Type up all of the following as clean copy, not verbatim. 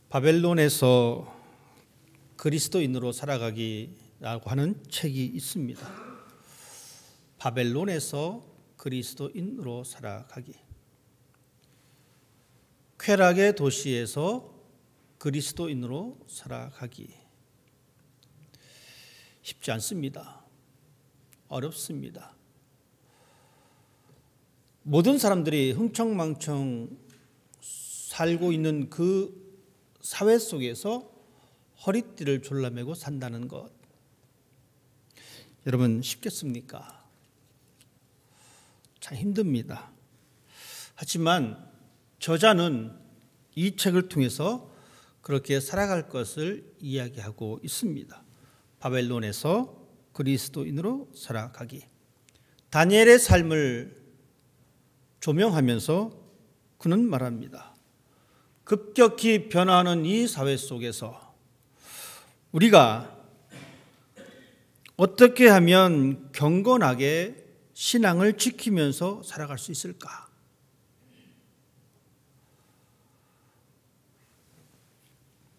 바벨론에서 그리스도인으로 살아가기라고 하는 책이 있습니다. 바벨론에서 그리스도인으로 살아가기. 쾌락의 도시에서 그리스도인으로 살아가기. 쉽지 않습니다. 어렵습니다. 모든 사람들이 흥청망청 살고 있는 그 사회 속에서 허리띠를 졸라매고 산다는 것. 여러분 쉽겠습니까? 참 힘듭니다. 하지만 저자는 이 책을 통해서 그렇게 살아갈 것을 이야기하고 있습니다. 바벨론에서 그리스도인으로 살아가기. 다니엘의 삶을 조명하면서 그는 말합니다. 급격히 변화하는 이 사회 속에서 우리가 어떻게 하면 경건하게 신앙을 지키면서 살아갈 수 있을까?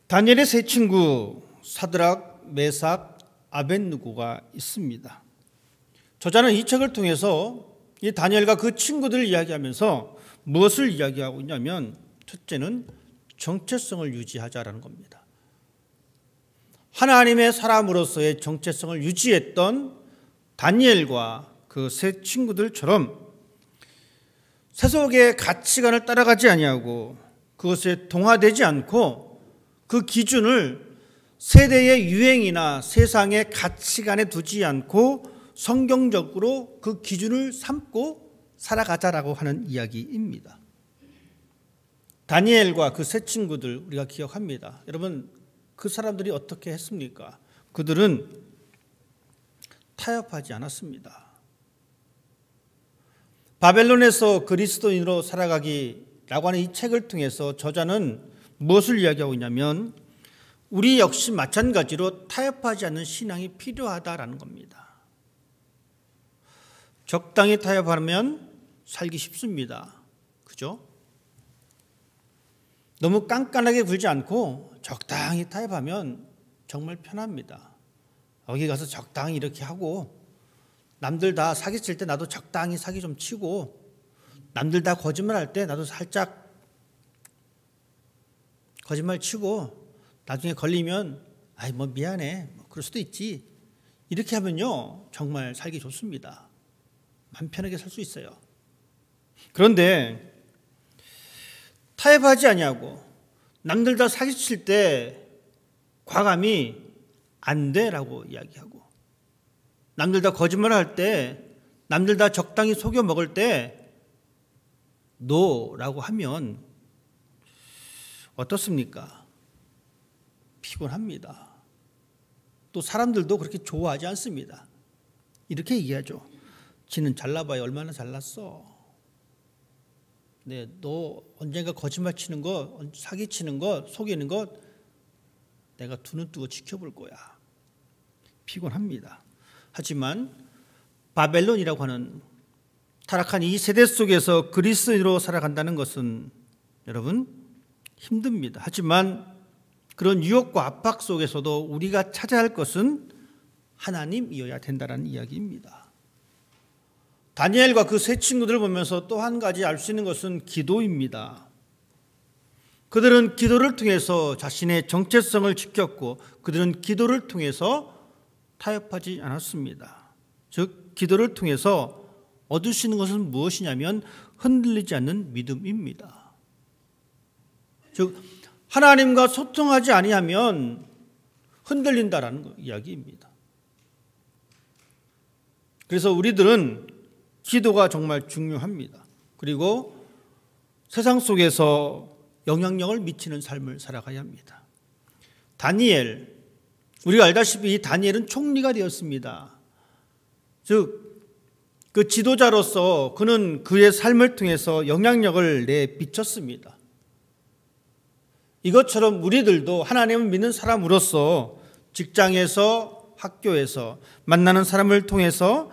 다니엘의 세 친구 사드락, 메삭, 아벳느고가 있습니다. 저자는 이 책을 통해서 이 다니엘과 그 친구들을 이야기하면서 무엇을 이야기하고 있냐면 첫째는 정체성을 유지하자라는 겁니다. 하나님의 사람으로서의 정체성을 유지했던 다니엘과 그 세 친구들처럼 세속의 가치관을 따라가지 아니하고 그것에 동화되지 않고 그 기준을 세대의 유행이나 세상의 가치관에 두지 않고 성경적으로 그 기준을 삼고 살아가자라고 하는 이야기입니다. 다니엘과 그 세 친구들 우리가 기억합니다. 여러분 그 사람들이 어떻게 했습니까? 그들은 타협하지 않았습니다. 바벨론에서 그리스도인으로 살아가기라고 하는 이 책을 통해서 저자는 무엇을 이야기하고 있냐면 우리 역시 마찬가지로 타협하지 않는 신앙이 필요하다라는 겁니다. 적당히 타협하면 살기 쉽습니다. 그죠? 너무 깐깐하게 굴지 않고 적당히 타협하면 정말 편합니다. 여기 가서 적당히 이렇게 하고 남들 다 사기칠 때 나도 적당히 사기 좀 치고 남들 다 거짓말할 때 나도 살짝 거짓말 치고 나중에 걸리면 아이 뭐 미안해 그럴 수도 있지 이렇게 하면요 정말 살기 좋습니다. 마음 편하게 살 수 있어요. 그런데 타협하지 아니하고 남들 다 사기칠 때 과감히 안 돼라고 이야기하고 남들 다 거짓말할 때 남들 다 적당히 속여 먹을 때 노라고 하면 어떻습니까? 피곤합니다. 또 사람들도 그렇게 좋아하지 않습니다. 이렇게 얘기하죠. 지는 잘나봐야 얼마나 잘났어. 네, 너 언젠가 거짓말 치는 거, 사기 치는 거, 속이는 거 내가 두 눈 뜨고 지켜볼 거야. 피곤합니다. 하지만 바벨론이라고 하는 타락한 이 세대 속에서 그리스도인으로 살아간다는 것은 여러분 힘듭니다. 하지만 그런 유혹과 압박 속에서도 우리가 찾아야 할 것은 하나님이어야 된다는 이야기입니다. 다니엘과 그 세 친구들을 보면서 또 한 가지 알 수 있는 것은 기도입니다. 그들은 기도를 통해서 자신의 정체성을 지켰고 그들은 기도를 통해서 타협하지 않았습니다. 즉 기도를 통해서 얻으시는 것은 무엇이냐면 흔들리지 않는 믿음입니다. 즉 하나님과 소통하지 아니하면 흔들린다라는 이야기입니다. 그래서 우리들은 기도가 정말 중요합니다. 그리고 세상 속에서 영향력을 미치는 삶을 살아가야 합니다. 다니엘, 우리가 알다시피 이 다니엘은 총리가 되었습니다. 즉 그 지도자로서 그는 그의 삶을 통해서 영향력을 내비쳤습니다. 이것처럼 우리들도 하나님을 믿는 사람으로서 직장에서 학교에서 만나는 사람을 통해서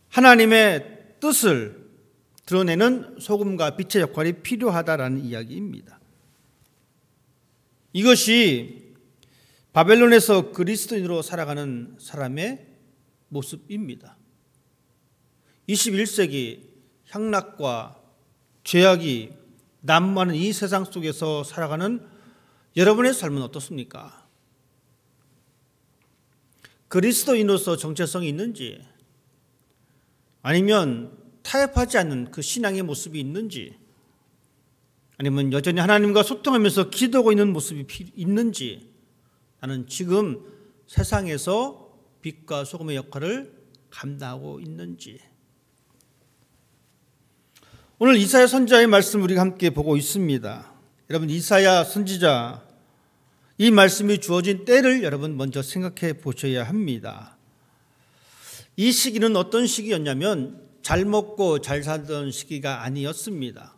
하나님의 뜻을 드러내는 소금과 빛의 역할이 필요하다라는 이야기입니다. 이것이 바벨론에서 그리스도인으로 살아가는 사람의 모습입니다. 21세기 향락과 죄악이 난무하는 이 세상 속에서 살아가는 여러분의 삶은 어떻습니까? 그리스도인으로서 정체성이 있는지, 아니면 타협하지 않는 그 신앙의 모습이 있는지, 아니면 여전히 하나님과 소통하면서 기도하고 있는 모습이 있는지, 나는 지금 세상에서 빛과 소금의 역할을 감당하고 있는지. 오늘 이사야 선지자의 말씀을 우리가 함께 보고 있습니다. 여러분, 이사야 선지자, 이 말씀이 주어진 때를 여러분 먼저 생각해 보셔야 합니다. 이 시기는 어떤 시기였냐면 잘 먹고 잘 살던 시기가 아니었습니다.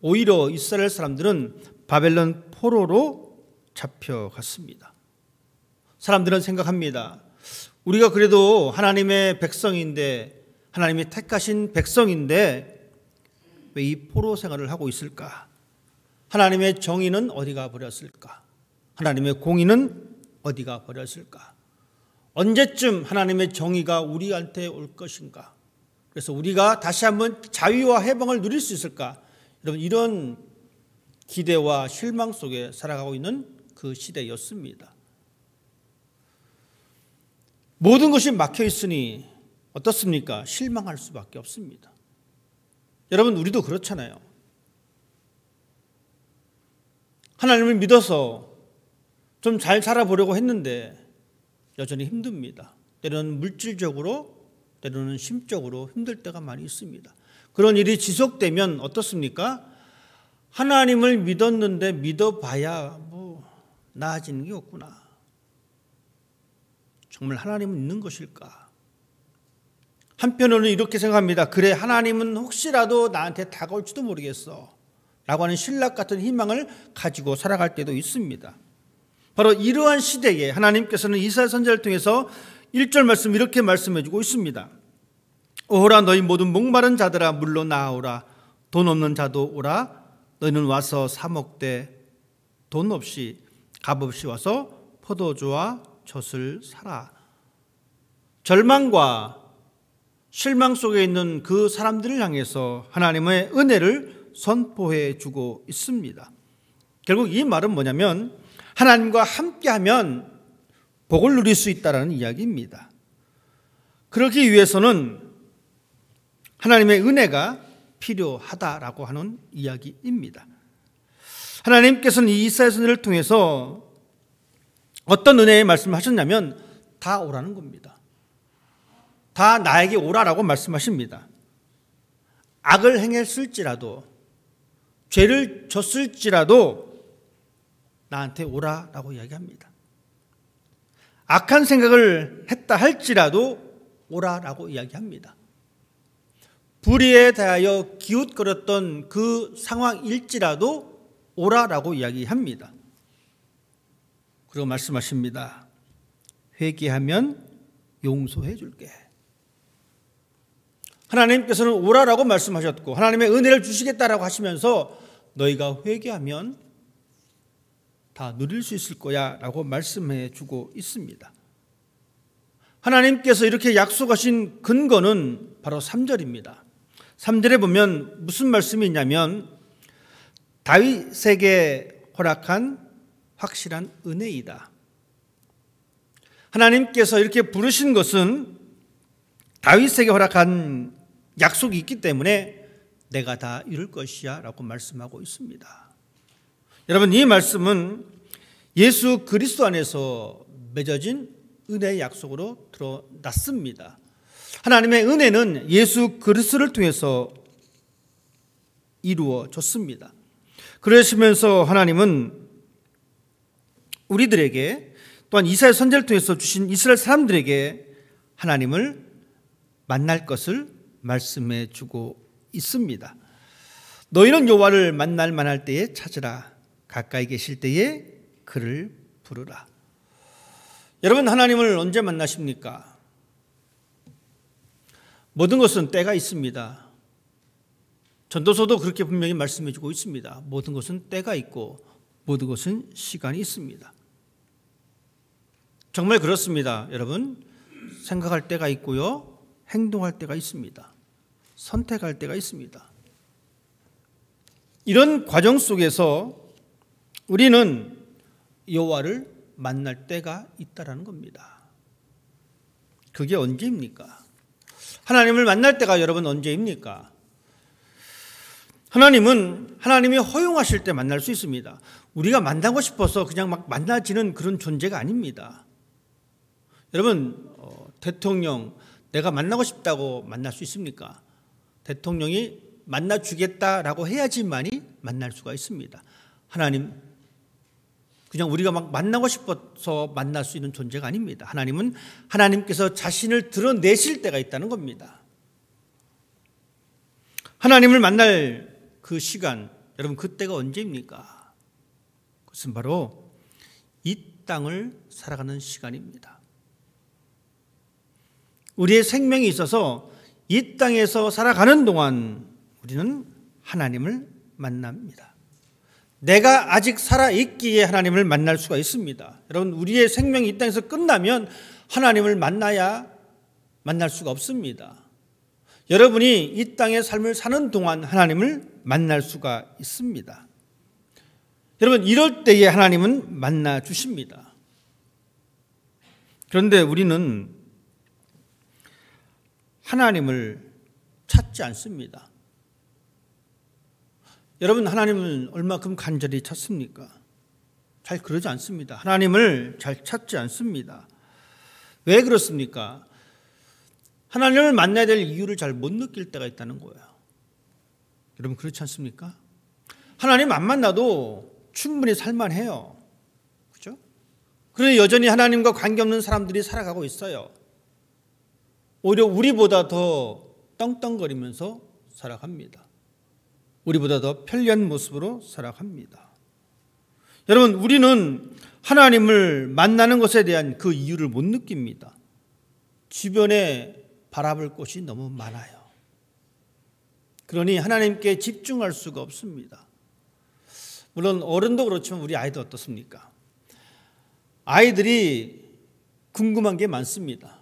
오히려 이스라엘 사람들은 바벨론 포로로 잡혀갔습니다. 사람들은 생각합니다. 우리가 그래도 하나님의 백성인데, 하나님이 택하신 백성인데 왜 이 포로 생활을 하고 있을까? 하나님의 정의는 어디가 버렸을까? 하나님의 공의는 어디가 버렸을까? 언제쯤 하나님의 정의가 우리한테 올 것인가? 그래서 우리가 다시 한번 자유와 해방을 누릴 수 있을까? 여러분, 이런 기대와 실망 속에 살아가고 있는 그 시대였습니다. 모든 것이 막혀 있으니 어떻습니까? 실망할 수밖에 없습니다. 여러분, 우리도 그렇잖아요. 하나님을 믿어서 좀 잘 살아보려고 했는데 여전히 힘듭니다. 때로는 물질적으로, 때로는 심적으로 힘들 때가 많이 있습니다. 그런 일이 지속되면 어떻습니까? 하나님을 믿었는데 믿어봐야 뭐 나아지는 게 없구나. 정말 하나님은 있는 것일까? 한편으로는 이렇게 생각합니다. 그래, 하나님은 혹시라도 나한테 다가올지도 모르겠어 라고 하는 신락 같은 희망을 가지고 살아갈 때도 있습니다. 바로 이러한 시대에 하나님께서는 이사야 선지자를 통해서 1절 말씀 이렇게 말씀해 주고 있습니다. 오라, 너희 모든 목마른 자들아 물로 나아오라. 돈 없는 자도 오라. 너희는 와서 사 먹되 돈 없이 값 없이 와서 포도주와 젖을 사라. 절망과 실망 속에 있는 그 사람들을 향해서 하나님의 은혜를 선포해 주고 있습니다. 결국 이 말은 뭐냐면 하나님과 함께하면 복을 누릴 수 있다는 이야기입니다. 그러기 위해서는 하나님의 은혜가 필요하다라고 하는 이야기입니다. 하나님께서는 이 이사야 선지자를 통해서 어떤 은혜의 말씀을 하셨냐면 다 오라는 겁니다. 다 나에게 오라라고 말씀하십니다. 악을 행했을지라도, 죄를 졌을지라도 나한테 오라라고 이야기합니다. 악한 생각을 했다 할지라도 오라라고 이야기합니다. 불의에 대하여 기웃거렸던 그 상황일지라도 오라라고 이야기합니다. 그리고 말씀하십니다. 회개하면 용서해 줄게. 하나님께서는 오라라고 말씀하셨고 하나님의 은혜를 주시겠다라고 하시면서 너희가 회개하면 다 누릴 수 있을 거야 라고 말씀해 주고 있습니다. 하나님께서 이렇게 약속하신 근거는 바로 3절입니다. 3절에 보면 무슨 말씀이 있냐면 다윗에게 허락한 확실한 은혜이다. 하나님께서 이렇게 부르신 것은 다윗에게 허락한 약속이 있기 때문에 내가 다 이룰 것이야 라고 말씀하고 있습니다. 여러분, 이 말씀은 예수 그리스도 안에서 맺어진 은혜의 약속으로 드러났습니다. 하나님의 은혜는 예수 그리스도를 통해서 이루어졌습니다. 그러시면서 하나님은 우리들에게 또한 이사야 선지자를 통해서 주신 이스라엘 사람들에게 하나님을 만날 것을 말씀해 주고 있습니다. 너희는 여호와를 만날 만할 때에 찾으라. 가까이 계실 때에 그를 부르라. 여러분, 하나님을 언제 만나십니까? 모든 것은 때가 있습니다. 전도서도 그렇게 분명히 말씀해 주고 있습니다. 모든 것은 때가 있고 모든 것은 시간이 있습니다. 정말 그렇습니다. 여러분, 생각할 때가 있고요, 행동할 때가 있습니다. 선택할 때가 있습니다. 이런 과정 속에서 우리는 여호와를 만날 때가 있다라는 겁니다. 그게 언제입니까? 하나님을 만날 때가 여러분 언제입니까? 하나님은 하나님이 허용하실 때 만날 수 있습니다. 우리가 만나고 싶어서 그냥 막 만나지는 그런 존재가 아닙니다. 여러분, 대통령 내가 만나고 싶다고 만날 수 있습니까? 대통령이 만나주겠다라고 해야지만이 만날 수가 있습니다. 하나님, 그냥 우리가 막 만나고 싶어서 만날 수 있는 존재가 아닙니다. 하나님은 하나님께서 자신을 드러내실 때가 있다는 겁니다. 하나님을 만날 그 시간, 여러분 그때가 언제입니까? 그것은 바로 이 땅을 살아가는 시간입니다. 우리의 생명이 있어서 이 땅에서 살아가는 동안 우리는 하나님을 만납니다. 내가 아직 살아있기에 하나님을 만날 수가 있습니다. 여러분, 우리의 생명이 이 땅에서 끝나면 하나님을 만나야 만날 수가 없습니다. 여러분이 이 땅의 삶을 사는 동안 하나님을 만날 수가 있습니다. 여러분, 이럴 때에 하나님은 만나 주십니다. 그런데 우리는 하나님을 찾지 않습니다. 여러분, 하나님을 얼마큼 간절히 찾습니까? 잘 그러지 않습니다. 하나님을 잘 찾지 않습니다. 왜 그렇습니까? 하나님을 만나야 될 이유를 잘 못 느낄 때가 있다는 거예요. 여러분, 그렇지 않습니까? 하나님 안 만나도 충분히 살만해요. 그렇죠? 그런데 여전히 하나님과 관계없는 사람들이 살아가고 있어요. 오히려 우리보다 더 떵떵거리면서 살아갑니다. 우리보다 더 편리한 모습으로 살아갑니다. 여러분, 우리는 하나님을 만나는 것에 대한 그 이유를 못 느낍니다. 주변에 바라볼 곳이 너무 많아요. 그러니 하나님께 집중할 수가 없습니다. 물론 어른도 그렇지만 우리 아이도 어떻습니까? 아이들이 궁금한 게 많습니다.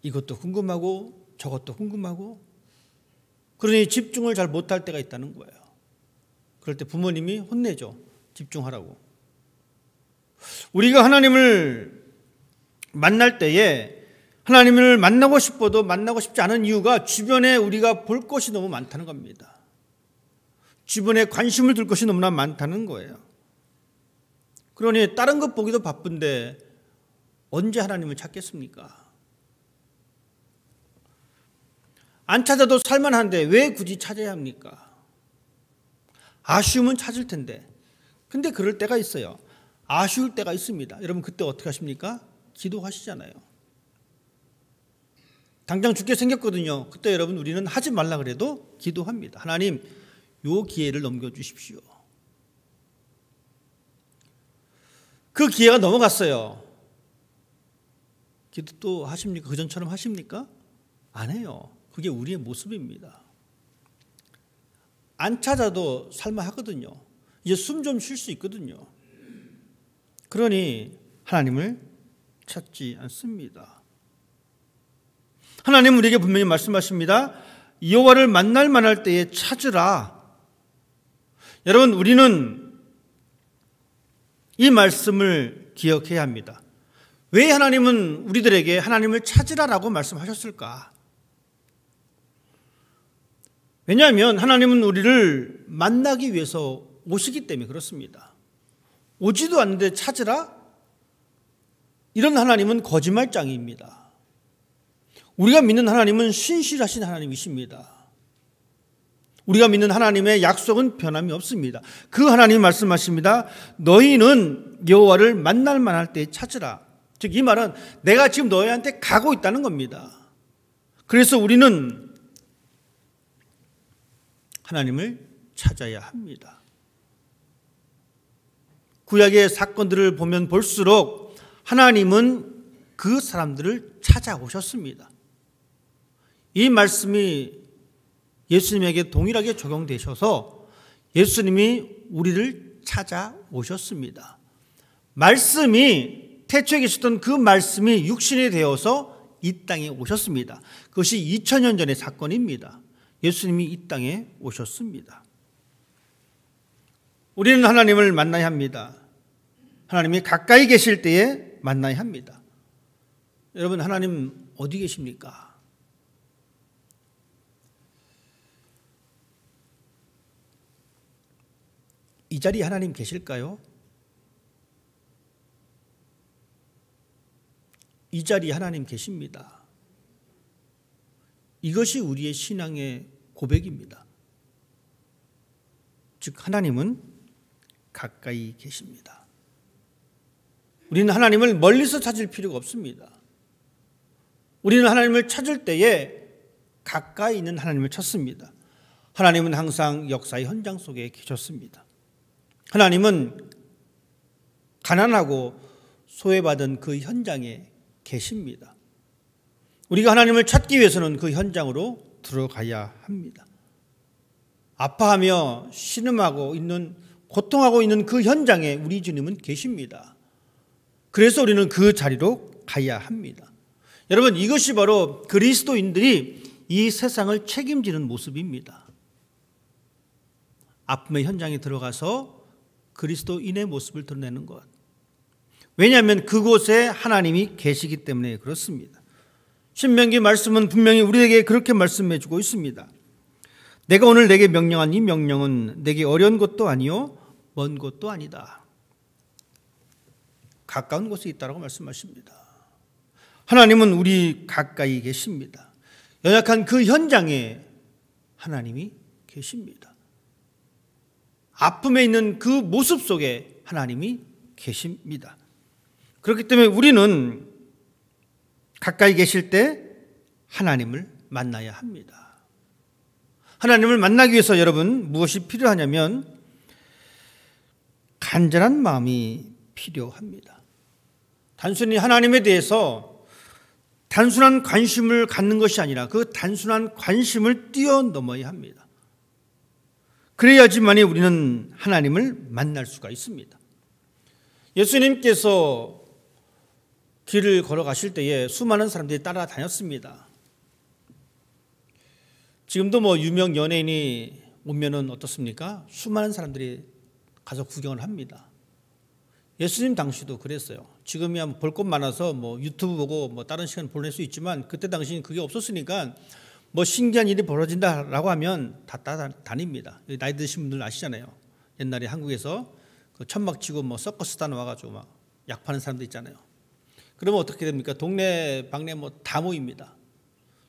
이것도 궁금하고 저것도 궁금하고, 그러니 집중을 잘 못할 때가 있다는 거예요. 그럴 때 부모님이 혼내죠. 집중하라고. 우리가 하나님을 만날 때에 하나님을 만나고 싶어도 만나고 싶지 않은 이유가 주변에 우리가 볼 것이 너무 많다는 겁니다. 주변에 관심을 둘 것이 너무나 많다는 거예요. 그러니 다른 것 보기도 바쁜데 언제 하나님을 찾겠습니까? 안 찾아도 살만한데 왜 굳이 찾아야 합니까? 아쉬우면 찾을 텐데. 근데 그럴 때가 있어요. 아쉬울 때가 있습니다. 여러분, 그때 어떻게 하십니까? 기도하시잖아요. 당장 죽게 생겼거든요. 그때 여러분, 우리는 하지 말라 그래도 기도합니다. 하나님, 요 기회를 넘겨주십시오. 그 기회가 넘어갔어요. 기도 또 하십니까? 그전처럼 하십니까? 안 해요. 그게 우리의 모습입니다. 안 찾아도 살만하거든요. 이제 숨 좀 쉴 수 있거든요. 그러니 하나님을 찾지 않습니다. 하나님은 우리에게 분명히 말씀하십니다. 여호와를 만날 만할 때에 찾으라. 여러분, 우리는 이 말씀을 기억해야 합니다. 왜 하나님은 우리들에게 하나님을 찾으라라고 말씀하셨을까? 왜냐하면 하나님은 우리를 만나기 위해서 오시기 때문에 그렇습니다. 오지도 않는데 찾으라? 이런 하나님은 거짓말장이입니다. 우리가 믿는 하나님은 신실하신 하나님이십니다. 우리가 믿는 하나님의 약속은 변함이 없습니다. 그 하나님이 말씀하십니다. 너희는 여호와를 만날 만할 때 찾으라. 즉, 이 말은 내가 지금 너희한테 가고 있다는 겁니다. 그래서 우리는 하나님을 찾아야 합니다. 구약의 사건들을 보면 볼수록 하나님은 그 사람들을 찾아오셨습니다. 이 말씀이 예수님에게 동일하게 적용되셔서 예수님이 우리를 찾아오셨습니다. 말씀이 태초에 계셨던 그 말씀이 육신이 되어서 이 땅에 오셨습니다. 그것이 2000년 전의 사건입니다. 예수님이 이 땅에 오셨습니다. 우리는 하나님을 만나야 합니다. 하나님이 가까이 계실 때에 만나야 합니다. 여러분, 하나님 어디 계십니까? 이 자리에 하나님 계실까요? 이 자리에 하나님 계십니다. 이것이 우리의 신앙의 고백입니다. 즉, 하나님은 가까이 계십니다. 우리는 하나님을 멀리서 찾을 필요가 없습니다. 우리는 하나님을 찾을 때에 가까이 있는 하나님을 찾습니다. 하나님은 항상 역사의 현장 속에 계셨습니다. 하나님은 가난하고 소외받은 그 현장에 계십니다. 우리가 하나님을 찾기 위해서는 그 현장으로 들어가야 합니다. 아파하며 신음하고 있는, 고통하고 있는 그 현장에 우리 주님은 계십니다. 그래서 우리는 그 자리로 가야 합니다. 여러분, 이것이 바로 그리스도인들이 이 세상을 책임지는 모습입니다. 아픔의 현장에 들어가서 그리스도인의 모습을 드러내는 것. 왜냐하면 그곳에 하나님이 계시기 때문에 그렇습니다. 신명기 말씀은 분명히 우리에게 그렇게 말씀해 주고 있습니다. 내가 오늘 내게 명령한 이 명령은 내게 어려운 것도 아니요 먼 것도 아니다. 가까운 곳에 있다라고 말씀하십니다. 하나님은 우리 가까이 계십니다. 연약한 그 현장에 하나님이 계십니다. 아픔에 있는 그 모습 속에 하나님이 계십니다. 그렇기 때문에 우리는 가까이 계실 때 하나님을 만나야 합니다. 하나님을 만나기 위해서 여러분 무엇이 필요하냐면 간절한 마음이 필요합니다. 단순히 하나님에 대해서 단순한 관심을 갖는 것이 아니라 그 단순한 관심을 뛰어넘어야 합니다. 그래야지만이 우리는 하나님을 만날 수가 있습니다. 예수님께서 길을 걸어가실 때에 수많은 사람들이 따라다녔습니다. 지금도 뭐 유명 연예인이 오면은 어떻습니까? 수많은 사람들이 가서 구경을 합니다. 예수님 당시도 그랬어요. 지금이야 볼 것 많아서 뭐 유튜브 보고 뭐 다른 시간 보낼 수 있지만 그때 당시는 그게 없었으니까 뭐 신기한 일이 벌어진다라고 하면 다 따라다닙니다. 나이 드신 분들 아시잖아요. 옛날에 한국에서 그 천막 치고 뭐 서커스단 와가지고 막 약 파는 사람도 있잖아요. 그러면 어떻게 됩니까? 동네 방네 뭐 다 모입니다.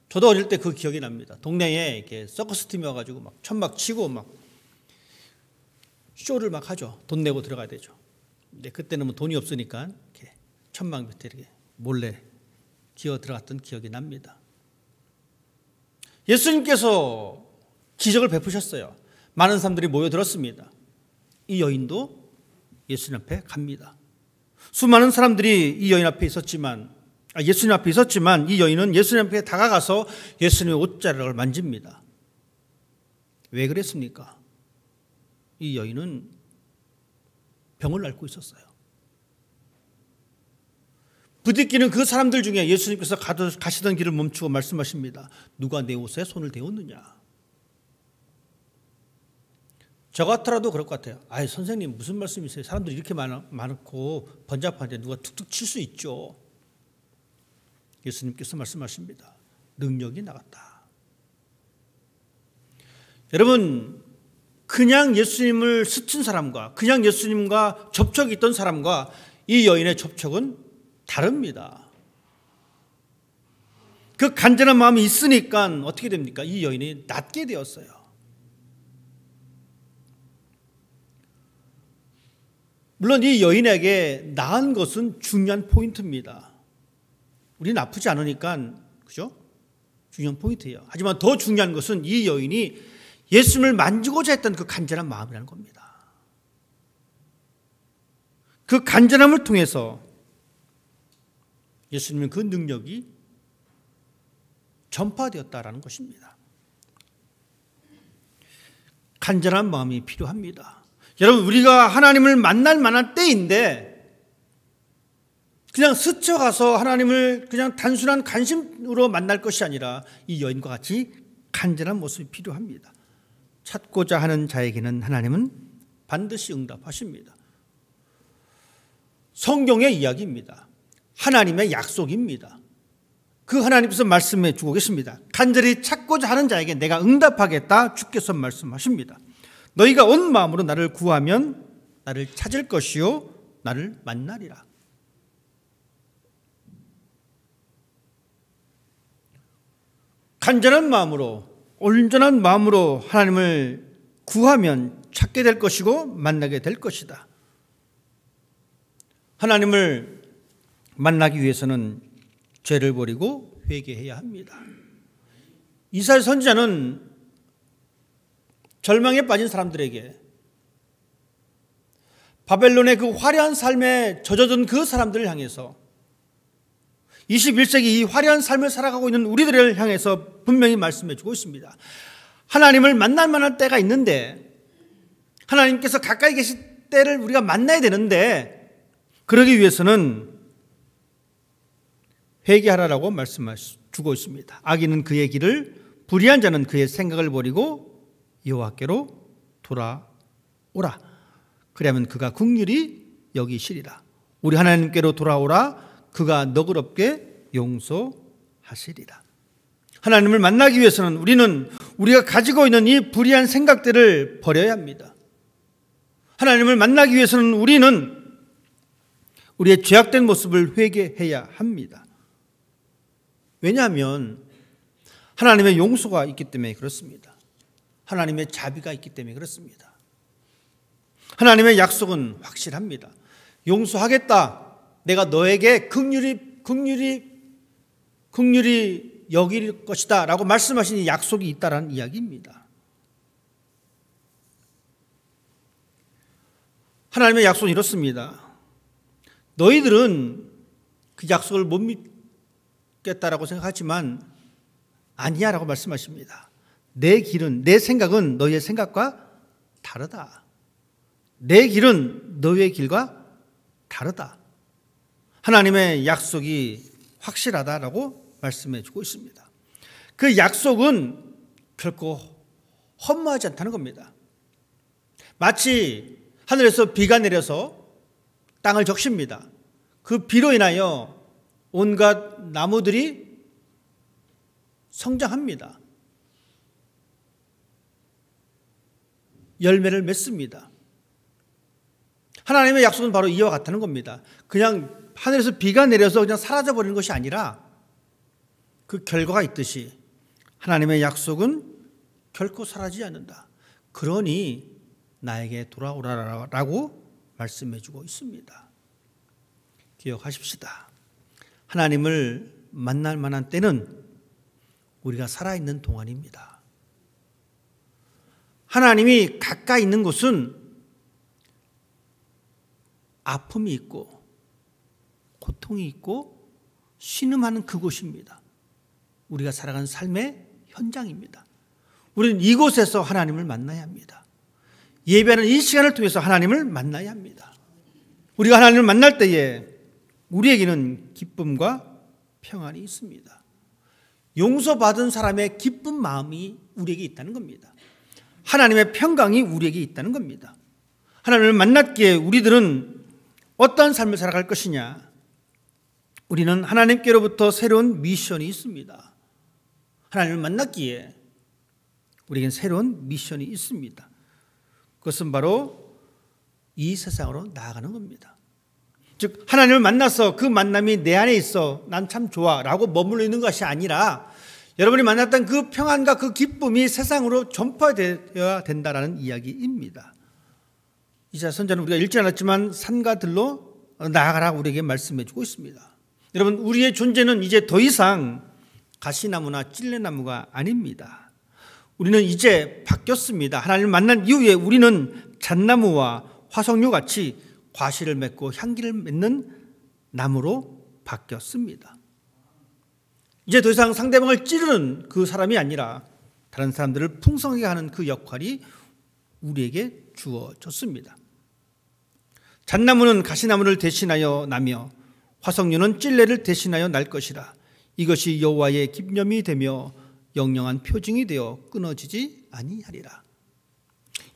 저도 어릴 때 그 기억이 납니다. 동네에 이렇게 서커스 팀이 와가지고 막 천막 치고 막 쇼를 막 하죠. 돈 내고 들어가야 되죠. 근데 그때는 뭐 돈이 없으니까 이렇게 천막 밑에 이렇게 몰래 기어 들어갔던 기억이 납니다. 예수님께서 기적을 베푸셨어요. 많은 사람들이 모여들었습니다. 이 여인도 예수님 앞에 갑니다. 수많은 사람들이 이 여인 앞에 있었지만, 예수님 앞에 있었지만 이 여인은 예수님 앞에 다가가서 예수님의 옷자락을 만집니다. 왜 그랬습니까? 이 여인은 병을 앓고 있었어요. 부딪히는 그 사람들 중에 예수님께서 가시던 길을 멈추고 말씀하십니다. 누가 내 옷에 손을 대었느냐? 저 같더라도 그럴 것 같아요. 아이, 선생님 무슨 말씀이세요? 사람들이 이렇게 많고 번잡한데 누가 툭툭 칠 수 있죠. 예수님께서 말씀하십니다. 능력이 나갔다. 여러분, 그냥 예수님을 스친 사람과 그냥 예수님과 접촉이 있던 사람과 이 여인의 접촉은 다릅니다. 그 간절한 마음이 있으니까 어떻게 됩니까? 이 여인이 낫게 되었어요. 물론 이 여인에게 나은 것은 중요한 포인트입니다. 우리는 아프지 않으니까, 그죠? 중요한 포인트예요. 하지만 더 중요한 것은 이 여인이 예수님을 만지고자 했던 그 간절한 마음이라는 겁니다. 그 간절함을 통해서 예수님은 그 능력이 전파되었다라는 것입니다. 간절한 마음이 필요합니다. 여러분, 우리가 하나님을 만날 만한 때인데 그냥 스쳐가서 하나님을 그냥 단순한 관심으로 만날 것이 아니라 이 여인과 같이 간절한 모습이 필요합니다. 찾고자 하는 자에게는 하나님은 반드시 응답하십니다. 성경의 이야기입니다. 하나님의 약속입니다. 그 하나님께서 말씀해 주고 계십니다. 간절히 찾고자 하는 자에게 내가 응답하겠다 주께서 말씀하십니다. 너희가 온 마음으로 나를 구하면 나를 찾을 것이요 나를 만나리라. 간절한 마음으로, 온전한 마음으로 하나님을 구하면 찾게 될 것이고 만나게 될 것이다. 하나님을 만나기 위해서는 죄를 버리고 회개해야 합니다. 이사야 선지자는 절망에 빠진 사람들에게, 바벨론의 그 화려한 삶에 젖어든 그 사람들을 향해서, 21세기 이 화려한 삶을 살아가고 있는 우리들을 향해서 분명히 말씀해 주고 있습니다. 하나님을 만날 만한 때가 있는데, 하나님께서 가까이 계실 때를 우리가 만나야 되는데, 그러기 위해서는 회개하라라고 말씀하시고 있습니다. 악인은 그의 길을, 불의한 자는 그의 생각을 버리고 여호와께로 돌아오라. 그러면 그가 긍휼히 여기시리라. 우리 하나님께로 돌아오라. 그가 너그럽게 용서하시리라. 하나님을 만나기 위해서는 우리는 우리가 가지고 있는 이 불의한 생각들을 버려야 합니다. 하나님을 만나기 위해서는 우리는 우리의 죄악된 모습을 회개해야 합니다. 왜냐하면 하나님의 용서가 있기 때문에 그렇습니다. 하나님의 자비가 있기 때문에 그렇습니다. 하나님의 약속은 확실합니다. 용서하겠다. 내가 너에게 긍휼히 여길 것이다 라고 말씀하신 이 약속이 있다라는 이야기입니다. 하나님의 약속은 이렇습니다. 너희들은 그 약속을 못 믿겠다라고 생각하지만 아니야 라고 말씀하십니다. 내 길은, 내 생각은 너희의 생각과 다르다. 내 길은 너희의 길과 다르다. 하나님의 약속이 확실하다라고 말씀해 주고 있습니다. 그 약속은 결코 허무하지 않다는 겁니다. 마치 하늘에서 비가 내려서 땅을 적십니다. 그 비로 인하여 온갖 나무들이 성장합니다. 열매를 맺습니다. 하나님의 약속은 바로 이와 같다는 겁니다. 그냥 하늘에서 비가 내려서 그냥 사라져버리는 것이 아니라 그 결과가 있듯이 하나님의 약속은 결코 사라지지 않는다. 그러니 나에게 돌아오라라고 말씀해 주고 있습니다. 기억하십시다. 하나님을 만날 만한 때는 우리가 살아있는 동안입니다. 하나님이 가까이 있는 곳은 아픔이 있고 고통이 있고 신음하는 그곳입니다. 우리가 살아가는 삶의 현장입니다. 우리는 이곳에서 하나님을 만나야 합니다. 예배하는 이 시간을 통해서 하나님을 만나야 합니다. 우리가 하나님을 만날 때에 우리에게는 기쁨과 평안이 있습니다. 용서받은 사람의 기쁜 마음이 우리에게 있다는 겁니다. 하나님의 평강이 우리에게 있다는 겁니다. 하나님을 만났기에 우리들은 어떤 삶을 살아갈 것이냐? 우리는 하나님께로부터 새로운 미션이 있습니다. 하나님을 만났기에 우리에겐 새로운 미션이 있습니다. 그것은 바로 이 세상으로 나아가는 겁니다. 즉 하나님을 만나서 그 만남이 내 안에 있어 난 참 좋아 라고 머물러 있는 것이 아니라 여러분이 만났던 그 평안과 그 기쁨이 세상으로 전파되어야 된다는 이야기입니다. 이사야 선지자는 우리가 읽지 않았지만 산과 들로 나아가라고 우리에게 말씀해 주고 있습니다. 여러분, 우리의 존재는 이제 더 이상 가시나무나 찔레나무가 아닙니다. 우리는 이제 바뀌었습니다. 하나님을 만난 이후에 우리는 잣나무와 화석류 같이 과실을 맺고 향기를 맺는 나무로 바뀌었습니다. 이제 더 이상 상대방을 찌르는 그 사람이 아니라 다른 사람들을 풍성하게 하는 그 역할이 우리에게 주어졌습니다. 잣나무는 가시나무를 대신하여 나며 화석류는 찔레를 대신하여 날 것이라. 이것이 여호와의 기념이 되며 영영한 표징이 되어 끊어지지 아니하리라.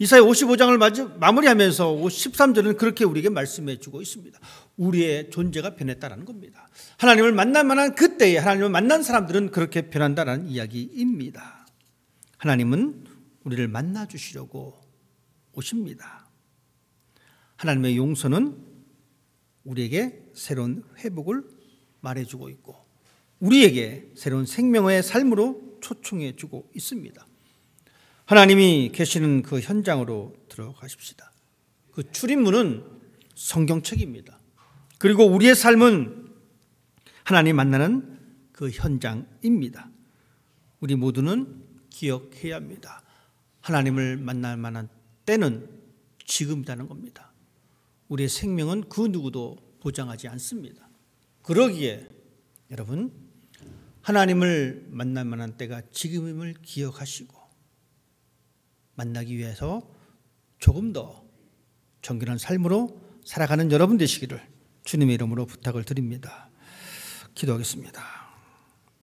이사야 55장을 마무리하면서 13절은 그렇게 우리에게 말씀해 주고 있습니다. 우리의 존재가 변했다는 겁니다. 하나님을 만날 만한 그때에 하나님을 만난 사람들은 그렇게 변한다는 이야기입니다. 하나님은 우리를 만나 주시려고 오십니다. 하나님의 용서는 우리에게 새로운 회복을 말해주고 있고 우리에게 새로운 생명의 삶으로 초청해 주고 있습니다. 하나님이 계시는 그 현장으로 들어가십시다. 그 출입문은 성경책입니다. 그리고 우리의 삶은 하나님 만나는 그 현장입니다. 우리 모두는 기억해야 합니다. 하나님을 만날 만한 때는 지금이라는 겁니다. 우리의 생명은 그 누구도 보장하지 않습니다. 그러기에 여러분 하나님을 만날 만한 때가 지금임을 기억하시고 만나기 위해서 조금 더 정결한 삶으로 살아가는 여러분 되시기를 주님의 이름으로 부탁을 드립니다. 기도하겠습니다.